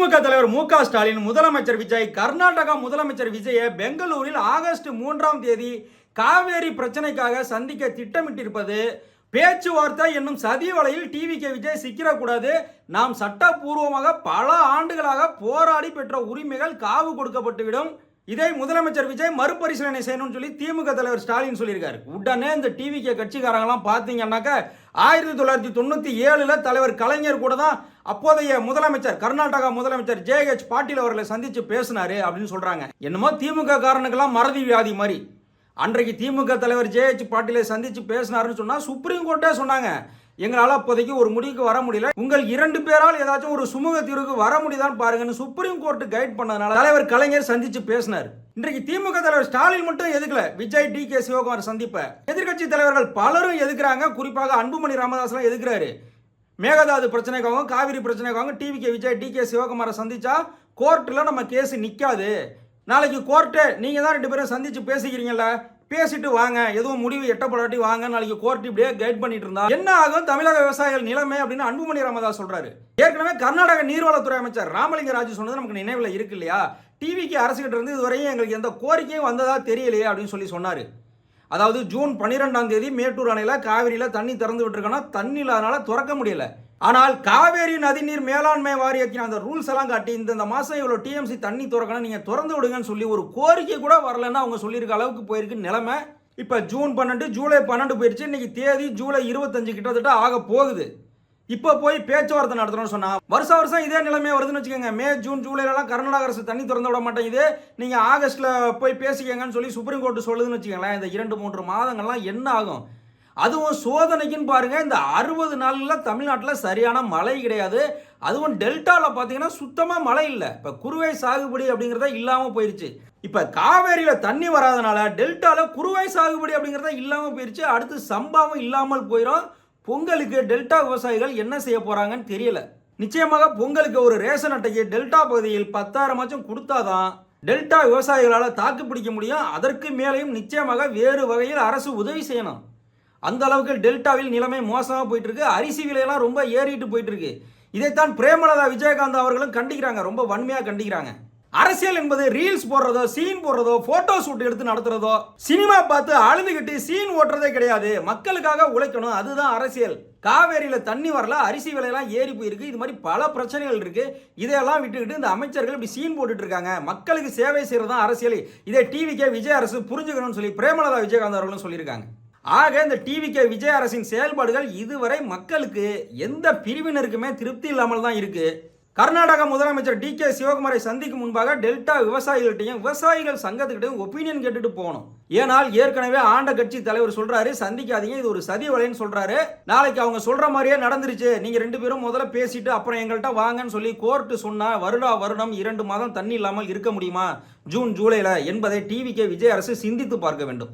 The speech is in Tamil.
திமுக தலைவர் மு.க. ஸ்டாலின், முதலமைச்சர் விஜய், கர்நாடகா முதலமைச்சர் விஜயை பெங்களூரில் ஆகஸ்ட் 3ஆம் தேதி காவேரி பிரச்சனைக்காக சந்திக்க திட்டமிட்டிருப்பது பேச்சுவார்த்தை என்னும் சதி வலையில் டிவிகே விஜய் சிக்கிடக்கூடாது. நாம் சட்டப்பூர்வமாக பல ஆண்டுகளாக போராடி பெற்ற உரிமைகள் காவு கொடுக்கப்பட்டுவிடும். இதை முதலமைச்சர் விஜய் மறுபரிசீலனை செய்யணும்னு சொல்லி திமுக தலைவர் ஸ்டாலின் சொல்லியிருக்காரு. உடனே இந்த டிவிகே கட்சிக்காரங்களாம் பார்த்தீங்கன்னாக்க 1997 தலைவர் கலைஞர் கூட தான் அப்போதைய முதலமைச்சர் கர்நாடகா முதலமைச்சர் ஜே.எச். பாட்டீல் அவர்களை சந்திச்சு பேசினாரு அப்படின்னு சொல்றாங்க. என்னமோ திமுக காரனுக்கெல்லாம் மறதி வியாதி மாதிரி. அன்றைக்கு திமுக தலைவர் ஜே.எச். பாட்டீலை சந்திச்சு பேசினாருன்னு சொன்னா சுப்ரீம் கோர்ட்டே சொன்னாங்க, எங்களால் அப்போதைக்கு ஒரு முடிவுக்கு வர முடியல, உங்கள் 2 பேரால் ஏதாச்சும் ஒரு சுமூக தீர்வுக்கு வர முடியுதான்னு பாருங்கன்னு சுப்ரீம் கோர்ட் கைட் பண்ணதுனால தலைவர் கலைஞர் சந்திச்சு பேசினார். இன்றைக்கு திமுக தலைவர் ஸ்டாலின் மட்டும் எதுக்கல, விஜய், டி.கே. சிவகுமார் சந்திப்ப எதிர்கட்சி தலைவர்கள் பலரும் எதுக்குறாங்க. குறிப்பாக அன்புமணி ராமதாஸ்லாம் எதுக்குறாரு. மேகதாது பிரச்சனைக்காகவும் காவிரி பிரச்சனைக்காகவும் டிவிகே விஜய், டி.கே. சிவகுமாரை சந்திச்சா கோர்ட்டில் நம்ம கேஸ் நிற்காது. நாளைக்கு கோர்ட்டு நீங்கள் தான் 2 பேரும் சந்திச்சு பேசிக்கிறீங்கல்ல, பேசிட்டு வாங்க, எதுவும் முடிவு எட்டப்படாட்டி வாங்க, நாளைக்கு கோர்ட் இப்படியே கைட் பண்ணிட்டு இருந்தா என்ன ஆகும் தமிழக விவசாயிகள் நிலைமை அப்படின்னு அன்புமணி ராமதாஸ் சொல்றாரு. ஏற்கனவே கர்நாடக நீர்வளத்துறை அமைச்சர் ராமலிங்க ராஜு சொன்னது நமக்கு நினைவில் இருக்கு இல்லையா. டிவிக்கு அரசுகிட்ட இருந்து இதுவரையும் எங்களுக்கு எந்த கோரிக்கையும் வந்ததா தெரியலையே அப்படின்னு சொல்லி சொன்னாரு. அதாவது ஜூன் 12ஆம் தேதி மேட்டூர் அணையில காவிரியில தண்ணி திறந்து விட்டுருக்கோன்னா தண்ணி இல்லாதனால திறக்க முடியல. ஆனால் காவேரி நதிநீர் மேலாண்மை வாரியத்தின் அந்த ரூல்ஸ் எல்லாம் காட்டி இந்த மாசம் இவ்வளவு டிஎம்சி தண்ணி திறக்கணும், நீங்க திறந்து விடுங்கன்னு சொல்லி ஒரு கோரிக்கை கூட வரலன்னா அவங்க சொல்லியிருக்க அளவுக்கு போயிருக்கு நிலைமை. இப்ப ஜூன் 12, ஜூலை 12 போயிடுச்சு. இன்னைக்கு தேதி ஜூலை 25 கிட்டத்தட்ட ஆக போகுது. இப்போ போய் பேச்சுவார்த்தை நடத்தணும்னு சொன்னா வருஷம் இதே நிலைமையா வருதுன்னு வச்சுக்கோங்க. மே, ஜூன், ஜூலைலாம் கர்நாடக அரசு தண்ணி திறந்து விட மாட்டேங்குது, நீங்க ஆகஸ்ட்ல போய் பேசிக்கங்கன்னு சொல்லி சுப்ரீம் கோர்ட் சொல்லுதுன்னு வச்சுக்கோங்களேன். இந்த 2-3 மாதங்கள்லாம் என்ன ஆகும். அதுவும் சோதனைக்குன்னு பாருங்க, இந்த 60 நாள்ல தமிழ்நாட்டில் சரியான மழை கிடையாது. அதுவும் டெல்டாவில் பார்த்தீங்கன்னா சுத்தமாக மழை இல்லை. இப்போ குறுவை சாகுபடி அப்படிங்கிறத இல்லாமல் போயிருச்சு. இப்போ காவேரியில் தண்ணி வராதனால டெல்டாவில் குறுவை சாகுபடி அப்படிங்கிறத இல்லாமல் போயிருச்சு. அடுத்து சம்பாவும் இல்லாமல் போயிடும். பொங்கலுக்கு டெல்டா விவசாயிகள் என்ன செய்ய போறாங்கன்னு தெரியல. நிச்சயமாக பொங்கலுக்கு ஒரு ரேஷன் அட்டைக்கு டெல்டா பகுதியில் 10,000 கொடுத்தாதான் டெல்டா விவசாயிகளால் தாக்கு பிடிக்க முடியும். அதற்கு மேலேயும் நிச்சயமாக வேறு வகையில் அரசு உதவி செய்யணும். அந்த அளவுக்கு டெல்டாவில் நிலைமை மோசமாக போயிட்டு இருக்கு. அரிசி விலையெல்லாம் ரொம்ப ஏறிட்டு போயிட்டு இருக்கு. இதைத்தான் பிரேமலதா விஜயகாந்த் அவர்களும் கண்டிக்கிறாங்க, ரொம்ப வன்மையாக கண்டிக்கிறாங்க. அரசியல் என்பது ரீல்ஸ் போடுறதோ, சீன் போடுறதோ, போட்டோ ஷூட் எடுத்து நடத்துறதோ, சினிமா பார்த்து அழுதுகிட்டு சீன் ஓட்டுறதே கிடையாது. மக்களுக்காக உழைக்கணும், அதுதான் அரசியல். காவேரியில தண்ணி வரல, அரிசி விலையெல்லாம் ஏறி போயிருக்கு. இது மாதிரி பல பிரச்சனைகள் இருக்கு. இதையெல்லாம் விட்டுக்கிட்டு இந்த அமைச்சர்கள் இப்படி சீன் போட்டுட்டு இருக்காங்க. மக்களுக்கு சேவை செய்யறதுதான் அரசியல். இதை டிவிகே விஜய் அரசு புரிஞ்சுக்கணும்னு சொல்லி பிரேமலதா விஜயகாந்த் அவர்களும் சொல்லியிருக்காங்க. ஆக இந்த டிவிகே விஜய் அரசின் செயல்பாடுகள் இதுவரை மக்களுக்கு எந்த பிரிவினருக்குமே திருப்தி இல்லாமல் தான் இருக்கு. கர்நாடக முதலமைச்சர் டி.கே. சிவகுமாரை சந்திக்கும் முன்பாக டெல்டா விவசாயிகள்கிட்டையும் விவசாயிகள் சங்கத்துக்கிட்டையும் ஒப்பீனியன் கேட்டுட்டு போகணும். ஏனால் ஏற்கனவே ஆண்ட கட்சி தலைவர் சொல்றாரு, சந்திக்காதீங்க, இது ஒரு சதி வலைன்னு சொல்றாரு. நாளைக்கு அவங்க சொல்ற மாதிரியே நடந்துருச்சு, நீங்க 2 பேரும் முதல்ல பேசிட்டு அப்புறம் எங்கள்கிட்ட வாங்கன்னு சொல்லி கோர்ட்டு சொன்னா வருடம் 2 மாதம் தண்ணி இல்லாமல் இருக்க முடியுமா ஜூன், ஜூலைல என்பதை டிவிகே விஜய் அரசு சிந்தித்து பார்க்க வேண்டும்.